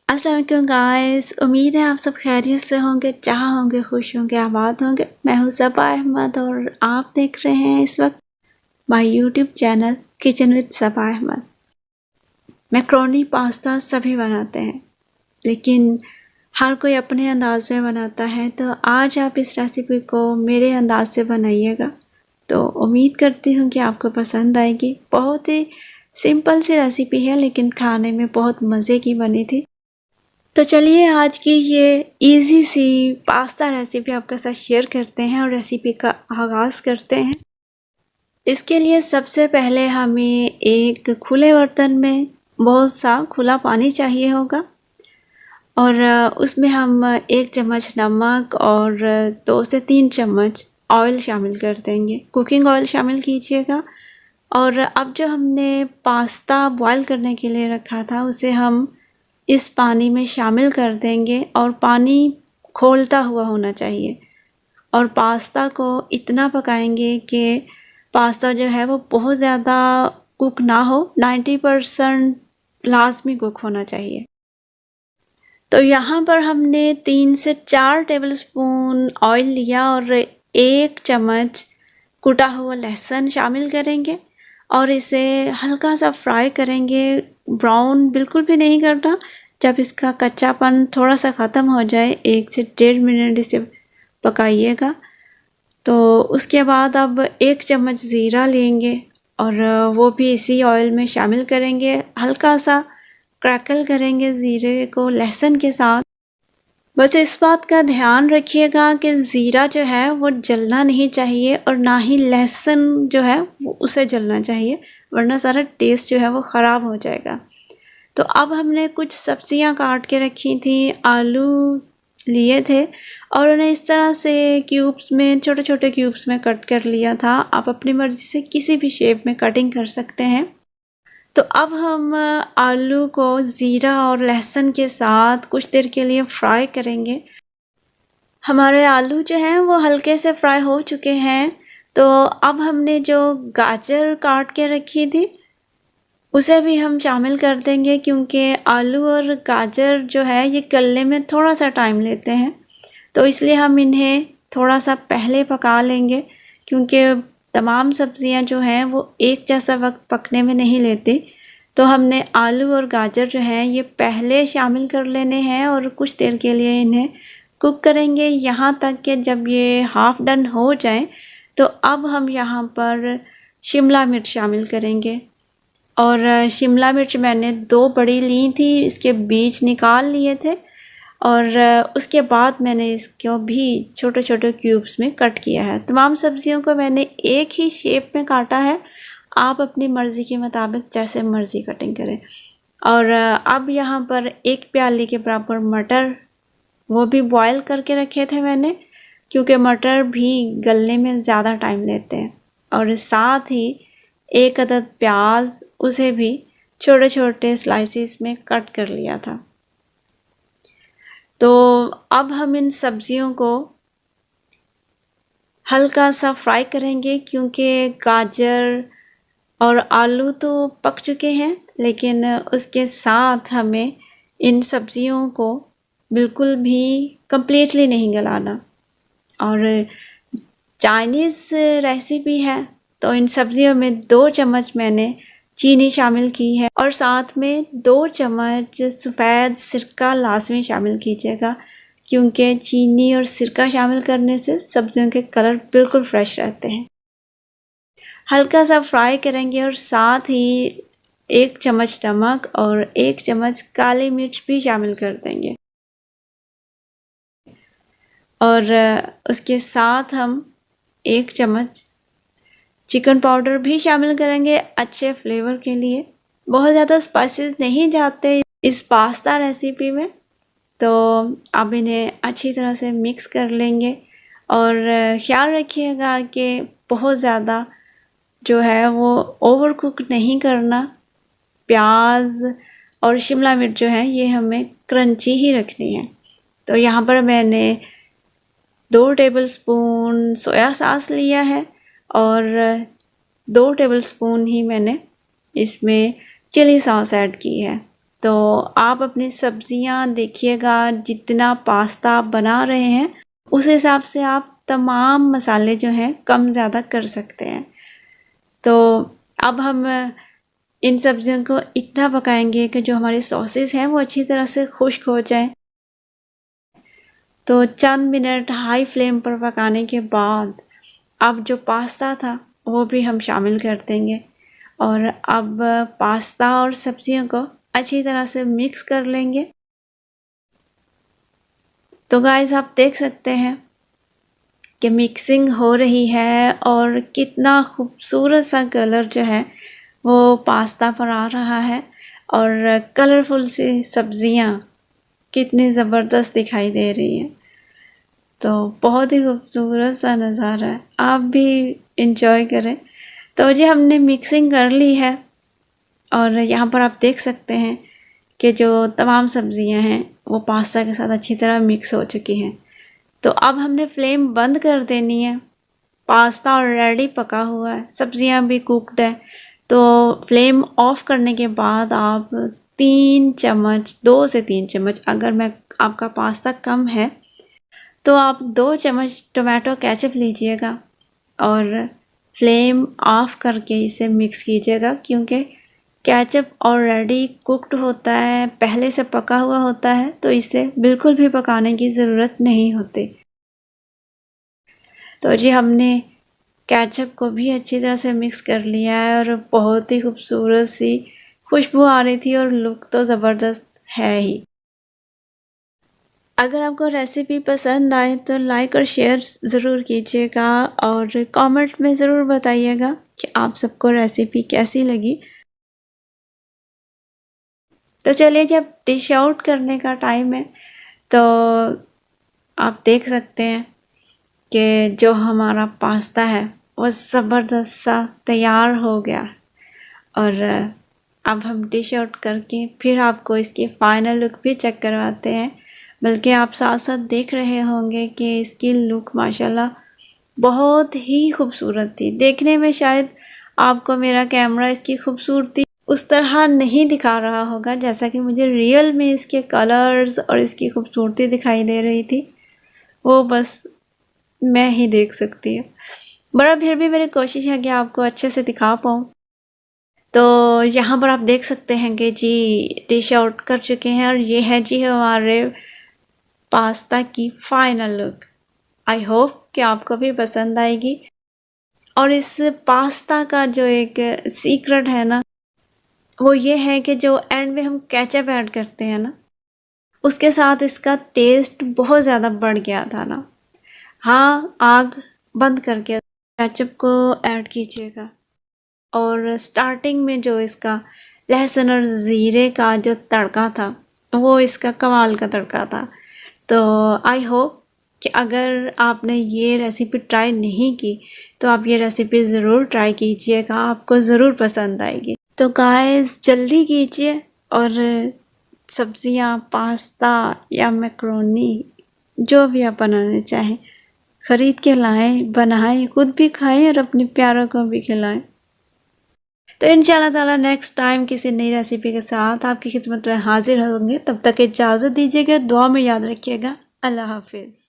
अस्सलाम वालेकुम गाइस, उम्मीद है आप सब खैरियत से होंगे, जहाँ होंगे खुश होंगे, आबाद होंगे। मैं हूँ सबा अहमद और आप देख रहे हैं इस वक्त my YouTube channel kitchen with Saba Ahmad. Macaroni pasta सभी बनाते हैं, लेकिन हर कोई अपने अंदाज में बनाता है। तो आज आप इस रेसिपी को मेरे अंदाज से बनाइएगा, तो उम्मीद करती हूँ कि आपको पसंद आएगी। बहुत ही सिंपल सी रेसिपी है, लेकिन खाने में बहुत मज़े की बनी थी। तो चलिए आज की ये इजी सी पास्ता रेसिपी आपके साथ शेयर करते हैं और रेसिपी का आगाज़ करते हैं। इसके लिए सबसे पहले हमें एक खुले बर्तन में बहुत सा खुला पानी चाहिए होगा और उसमें हम 1 चम्मच नमक और 2 से 3 चम्मच ऑयल शामिल कर देंगे। कुकिंग ऑयल शामिल कीजिएगा। और अब जो हमने पास्ता बॉईल करने के लिए रखा था उसे हम इस पानी में शामिल कर देंगे और पानी खौलता हुआ होना चाहिए। और पास्ता को इतना पकाएंगे कि पास्ता जो है वो बहुत ज़्यादा कुक ना हो, 90% लाजमी कुक होना चाहिए। तो यहाँ पर हमने 3 से 4 टेबलस्पून ऑयल लिया और 1 चम्मच कुटा हुआ लहसुन शामिल करेंगे और इसे हल्का सा फ्राई करेंगे। ब्राउन बिल्कुल भी नहीं करना। जब इसका कच्चापन थोड़ा सा ख़त्म हो जाए, 1 से 1.5 मिनट इसे पकाइएगा। तो उसके बाद अब 1 चम्मच ज़ीरा लेंगे और वो भी इसी ऑयल में शामिल करेंगे। हल्का सा क्रैकल करेंगे ज़ीरे को लहसुन के साथ। बस इस बात का ध्यान रखिएगा कि ज़ीरा जो है वो जलना नहीं चाहिए और ना ही लहसुन जो है वो उसे जलना चाहिए, वरना सारा टेस्ट जो है वो ख़राब हो जाएगा। तो अब हमने कुछ सब्जियां काट के रखी थी। आलू लिए थे और उन्हें इस तरह से क्यूब्स में, छोटे छोटे क्यूब्स में कट कर लिया था। आप अपनी मर्ज़ी से किसी भी शेप में कटिंग कर सकते हैं। तो अब हम आलू को ज़ीरा और लहसुन के साथ कुछ देर के लिए फ्राई करेंगे। हमारे आलू जो हैं वो हल्के से फ्राई हो चुके हैं। तो अब हमने जो गाजर काट के रखी थी उसे भी हम शामिल कर देंगे, क्योंकि आलू और गाजर जो है ये गलने में थोड़ा सा टाइम लेते हैं। तो इसलिए हम इन्हें थोड़ा सा पहले पका लेंगे, क्योंकि तमाम सब्ज़ियां जो हैं वो एक जैसा वक्त पकने में नहीं लेती। तो हमने आलू और गाजर जो हैं ये पहले शामिल कर लेने हैं और कुछ देर के लिए इन्हें कुक करेंगे, यहाँ तक कि जब ये हाफ़ डन हो जाए। तो अब हम यहाँ पर शिमला मिर्च शामिल करेंगे और शिमला मिर्च मैंने 2 बड़ी ली थी, इसके बीज निकाल लिए थे और उसके बाद मैंने इसको भी छोटे छोटे क्यूब्स में कट किया है। तमाम सब्जियों को मैंने एक ही शेप में काटा है। आप अपनी मर्ज़ी के मुताबिक जैसे मर्ज़ी कटिंग करें। और अब यहाँ पर 1 प्याली के बराबर मटर, वो भी बॉयल करके रखे थे मैंने, क्योंकि मटर भी गलने में ज़्यादा टाइम लेते हैं। और साथ ही 1 अदद प्याज, उसे भी छोटे छोटे स्लाइसिस में कट कर लिया था। तो अब हम इन सब्जियों को हल्का सा फ्राई करेंगे, क्योंकि गाजर और आलू तो पक चुके हैं, लेकिन उसके साथ हमें इन सब्जियों को बिल्कुल भी कम्प्लीटली नहीं गलाना। और चाइनीज़ रेसिपी है, तो इन सब्जियों में 2 चम्मच मैंने चीनी शामिल की है और साथ में 2 चम्मच सफ़ेद सिरका लाजमी शामिल कीजिएगा, क्योंकि चीनी और सिरका शामिल करने से सब्जियों के कलर बिल्कुल फ्रेश रहते हैं। हल्का सा फ्राई करेंगे और साथ ही 1 चम्मच नमक और 1 चम्मच काली मिर्च भी शामिल कर देंगे। और उसके साथ हम 1 चम्मच चिकन पाउडर भी शामिल करेंगे अच्छे फ्लेवर के लिए। बहुत ज़्यादा स्पाइसेस नहीं जाते इस पास्ता रेसिपी में, तो आप इन्हें अच्छी तरह से मिक्स कर लेंगे। और ख़्याल रखिएगा कि बहुत ज़्यादा जो है वो ओवर कुक नहीं करना। प्याज और शिमला मिर्च जो है ये हमें क्रंची ही रखनी है। तो यहाँ पर मैंने 2 टेबलस्पून सोया सॉस लिया है और 2 टेबलस्पून ही मैंने इसमें चिली सॉस ऐड की है। तो आप अपनी सब्जियां देखिएगा, जितना पास्ता आप बना रहे हैं उस हिसाब से आप तमाम मसाले जो हैं कम ज़्यादा कर सकते हैं। तो अब हम इन सब्जियों को इतना पकाएंगे कि जो हमारे सॉसेस हैं वो अच्छी तरह से खुश्क हो जाए। तो चंद मिनट हाई फ्लेम पर पकाने के बाद अब जो पास्ता था वो भी हम शामिल कर देंगे और अब पास्ता और सब्जियों को अच्छी तरह से मिक्स कर लेंगे। तो गाइस आप देख सकते हैं कि मिक्सिंग हो रही है और कितना खूबसूरत सा कलर जो है वो पास्ता पर आ रहा है और कलरफुल सी सब्जियां कितनी ज़बरदस्त दिखाई दे रही हैं। तो बहुत ही खूबसूरत सा नज़ारा है, आप भी इंजॉय करें। तो जी हमने मिक्सिंग कर ली है और यहाँ पर आप देख सकते हैं कि जो तमाम सब्जियां हैं वो पास्ता के साथ अच्छी तरह मिक्स हो चुकी हैं। तो अब हमने फ्लेम बंद कर देनी है। पास्ता ऑलरेडी पका हुआ है, सब्जियां भी कुकड है। तो फ्लेम ऑफ करने के बाद आप 3 चम्मच, 2 से 3 चम्मच, अगर मैं आपका पास्ता कम है तो आप 2 चम्मच टोमेटो केचप लीजिएगा और फ्लेम ऑफ करके इसे मिक्स कीजिएगा, क्योंकि केचप ऑलरेडी कुक्ड होता है, पहले से पका हुआ होता है, तो इसे बिल्कुल भी पकाने की ज़रूरत नहीं होती। तो जी हमने केचप को भी अच्छी तरह से मिक्स कर लिया है और बहुत ही खूबसूरत सी खुशबू आ रही थी और लुक तो ज़बरदस्त है ही। अगर आपको रेसिपी पसंद आए तो लाइक और शेयर ज़रूर कीजिएगा और कमेंट में ज़रूर बताइएगा कि आप सबको रेसिपी कैसी लगी। तो चलिए जब डिश आउट करने का टाइम है तो आप देख सकते हैं कि जो हमारा पास्ता है वो ज़बरदस्त सा तैयार हो गया और अब हम डिश आउट करके फिर आपको इसकी फ़ाइनल लुक भी चेक करवाते हैं। बल्कि आप साथ साथ देख रहे होंगे कि इसकी लुक माशाल्लाह बहुत ही खूबसूरत थी। देखने में शायद आपको मेरा कैमरा इसकी खूबसूरती उस तरह नहीं दिखा रहा होगा जैसा कि मुझे रियल में इसके कलर्स और इसकी खूबसूरती दिखाई दे रही थी, वो बस मैं ही देख सकती हूँ। बड़ा फिर भी मेरी कोशिश है कि आपको अच्छे से दिखा पाऊँ। तो यहाँ पर आप देख सकते हैं कि जी डिश आउट कर चुके हैं और ये है जी हमारे पास्ता की फाइनल लुक। आई होप कि आपको भी पसंद आएगी। और इस पास्ता का जो एक सीक्रेट है ना, वो ये है कि जो एंड में हम केचप ऐड करते हैं ना, उसके साथ इसका टेस्ट बहुत ज़्यादा बढ़ गया था ना। हाँ, आग बंद करके केचप को ऐड कीजिएगा और स्टार्टिंग में जो इसका लहसुन और ज़ीरे का जो तड़का था वो इसका कमाल का तड़का था। तो आई होप कि अगर आपने ये रेसिपी ट्राई नहीं की तो आप ये रेसिपी ज़रूर ट्राई कीजिएगा, आपको ज़रूर पसंद आएगी। तो गाइस जल्दी कीजिए और सब्जियां, पास्ता या मैक्रोनी जो भी आप बनाना चाहें ख़रीद के लाएं, बनाएं, खुद भी खाएं और अपने प्यारों को भी खिलाएं। तो इंशाल्लाह ताला नेक्स्ट टाइम किसी नई रेसिपी के साथ आपकी खिदमत में हाजिर होंगे। तब तक इजाज़त दीजिएगा, दुआ में याद रखिएगा। अल्लाह हाफिज़।